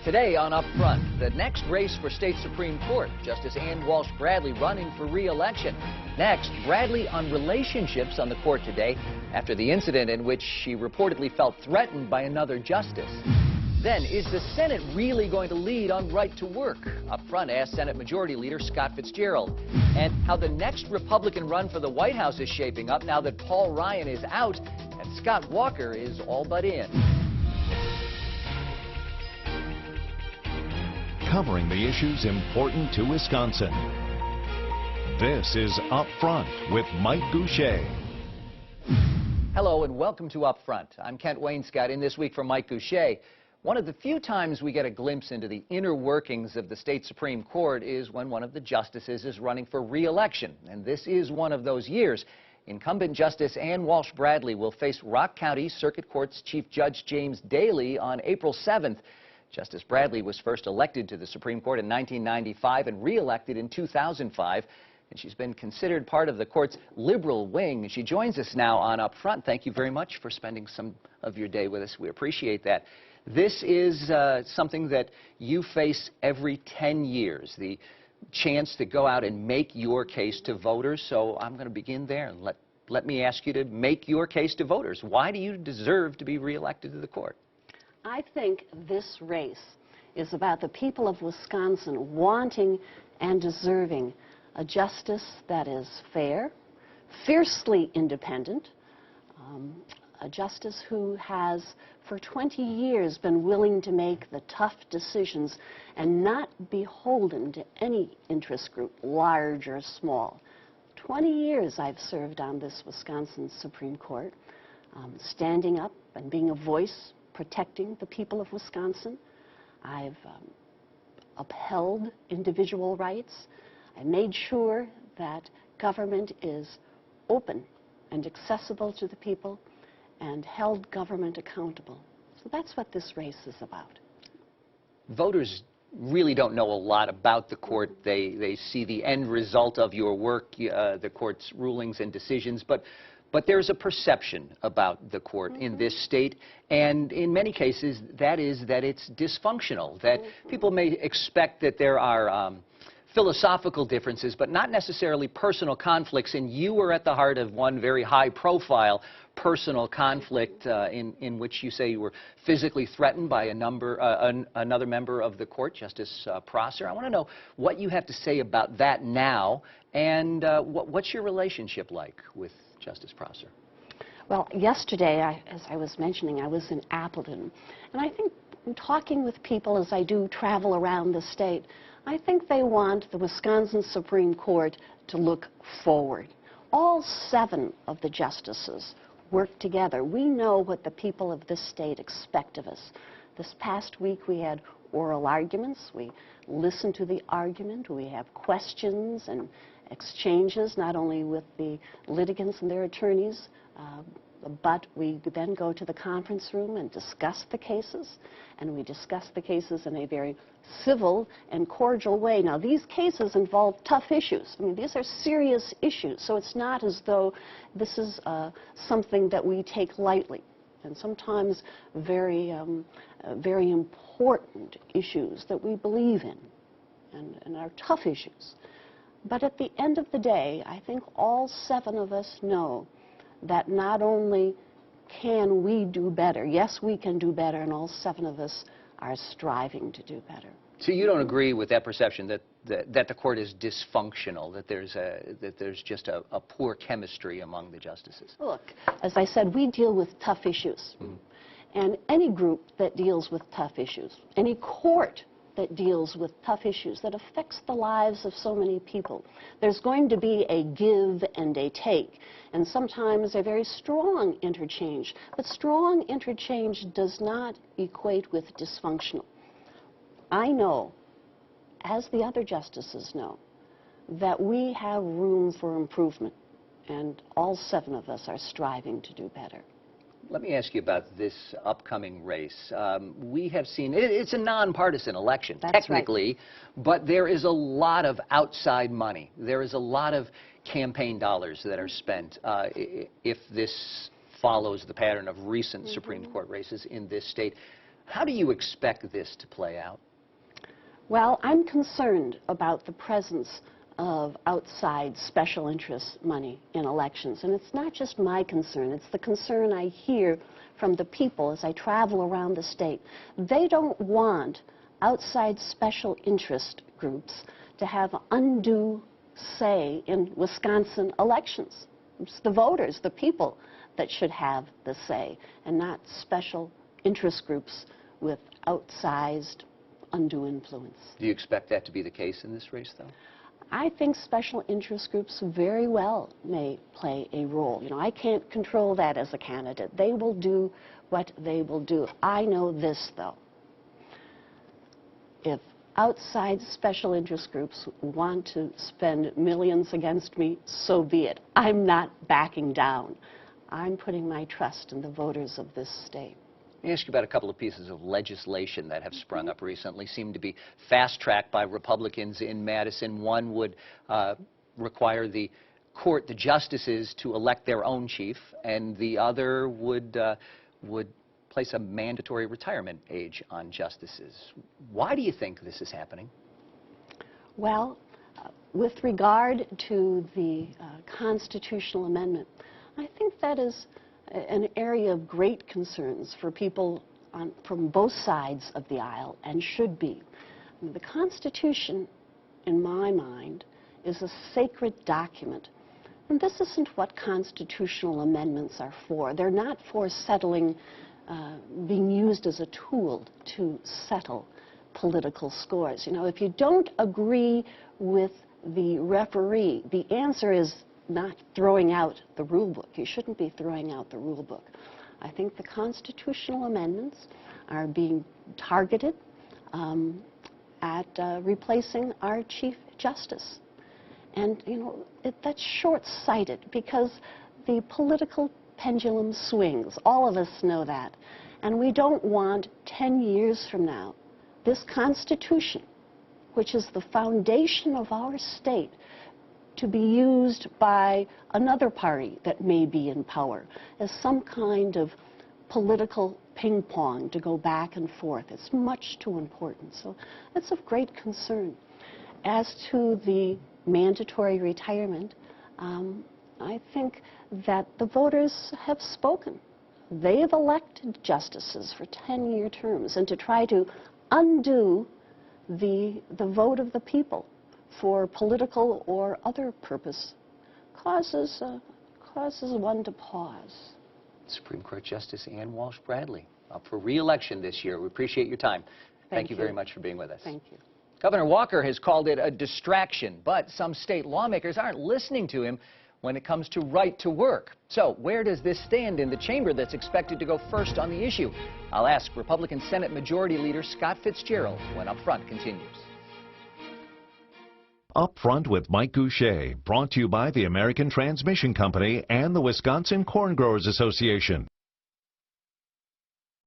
Today on Up Front, the next race for state Supreme Court, Justice Ann Walsh Bradley running for re-election. Next, Bradley on relationships on the court today after the incident in which she reportedly felt threatened by another justice. Then, is the Senate really going to lead on right to work? Up Front asks Senate Majority Leader Scott Fitzgerald. And how the next Republican run for the White House is shaping up now that Paul Ryan is out and Scott Walker is all but in. Covering the issues important to Wisconsin. This is Up Front with Mike Goucher. Hello and welcome to Up Front. I'm Kent Wainscott in this week for Mike Goucher. One of the few times we get a glimpse into the inner workings of the state Supreme Court is when one of the justices is running for re-election. And this is one of those years. Incumbent Justice Ann Walsh Bradley will face Rock County Circuit Court's Chief Judge James Daly on April 7th. Justice Bradley was first elected to the Supreme Court in 1995 and re-elected in 2005. And she's been considered part of the court's liberal wing. She joins us now on Up Front. Thank you very much for spending some of your day with us. We appreciate that. This is something that you face every 10 years, the chance to go out and make your case to voters. So I'm going to begin there and let me ask you to make your case to voters. Why do you deserve to be re-elected to the court? I think this race is about the people of Wisconsin wanting and deserving a justice that is fair, fiercely independent, a justice who has for 20 years been willing to make the tough decisions and not beholden to any interest group, large or small. 20 years I've served on this Wisconsin Supreme Court, standing up and being a voice protecting the people of Wisconsin. I've upheld individual rights. I made sure that government is open and accessible to the people and held government accountable. So that's what this race is about. Voters really don't know a lot about the court. They see the end result of your work, the court's rulings and decisions, but there's a perception about the court in this state, and in many cases that is that it's dysfunctional, that people may expect that there are philosophical differences, but not necessarily personal conflicts, and you were at the heart of one very high-profile personal conflict in which you say you were physically threatened by another member of the court, Justice Prosser. I want to know what you have to say about that now, and what's your relationship like with Justice Prosser? Well, yesterday, as I was mentioning, I was in Appleton, and I think talking with people as I do travel around the state, I think they want the Wisconsin Supreme Court to look forward. All 7 of the justices work together. We know what the people of this state expect of us. This past week we had oral arguments. We listened to the argument. We have questions and exchanges, not only with the litigants and their attorneys, but we then go to the conference room and discuss the cases, and we discuss the cases in a very civil and cordial way. Now, these cases involve tough issues. I mean, these are serious issues, so it's not as though this is something that we take lightly, and sometimes very important issues that we believe in and are tough issues. But at the end of the day, I think all 7 of us know that not only can we do better, yes, we can do better, and all 7 of us are striving to do better. So you don't agree with that perception that the court is dysfunctional, that there's just a poor chemistry among the justices? Look, as I said, we deal with tough issues. And any group that deals with tough issues, any court that deals with tough issues that affects the lives of so many people, there's going to be a give and a take, and sometimes a very strong interchange. But strong interchange does not equate with dysfunctional. I know, as the other justices know, that we have room for improvement, and all 7 of us are striving to do better. Let me ask you about this upcoming race. We have seen, it's a nonpartisan election, technically, right, but there is a lot of outside money. There is a lot of campaign dollars that are spent if this follows the pattern of recent Supreme Court races in this state. How do you expect this to play out? Well, I'm concerned about the presence of outside special interest money in elections. And it's not just my concern, it's the concern I hear from the people as I travel around the state. They don't want outside special interest groups to have undue say in Wisconsin elections. It's the voters, the people, that should have the say, and not special interest groups with outsized undue influence. Do you expect that to be the case in this race, though? I think special interest groups very well may play a role. You know, I can't control that as a candidate. They will do what they will do. I know this, though. If outside special interest groups want to spend millions against me, so be it. I'm not backing down. I'm putting my trust in the voters of this state. Let me ask you about a couple of pieces of legislation that have sprung up recently, seem to be fast-tracked by Republicans in Madison. One would require the court, the justices, to elect their own chief, and the other would place a mandatory retirement age on justices. Why do you think this is happening? Well, with regard to the constitutional amendment, I think that is an area of great concerns for people from both sides of the aisle, and should be. The Constitution, in my mind, is a sacred document. And this isn't what constitutional amendments are for. They're not for settling, being used as a tool to settle political scores. You know, if you don't agree with the referee, the answer is not throwing out the rule book. You shouldn't be throwing out the rule book. I think the constitutional amendments are being targeted at replacing our Chief Justice. And, you know, that's short-sighted because the political pendulum swings. All of us know that. And we don't want 10 years from now this Constitution, which is the foundation of our state, to be used by another party that may be in power as some kind of political ping pong to go back and forth. It's much too important. So it's of great concern. As to the mandatory retirement, I think that the voters have spoken. They have elected justices for 10-year terms, and to try to undo the vote of the people for political or other purpose causes one to pause. Supreme Court Justice Ann Walsh Bradley, up for re-election this year. We appreciate your time. Thank you very much for being with us. Thank you. Governor Walker has called it a distraction, but some state lawmakers aren't listening to him when it comes to right to work. So where does this stand in the chamber that's expected to go first on the issue? I'll ask Republican Senate Majority Leader Scott Fitzgerald when Up Front continues. Up Front with Mike Goucher, brought to you by the American Transmission Company and the Wisconsin Corn Growers Association.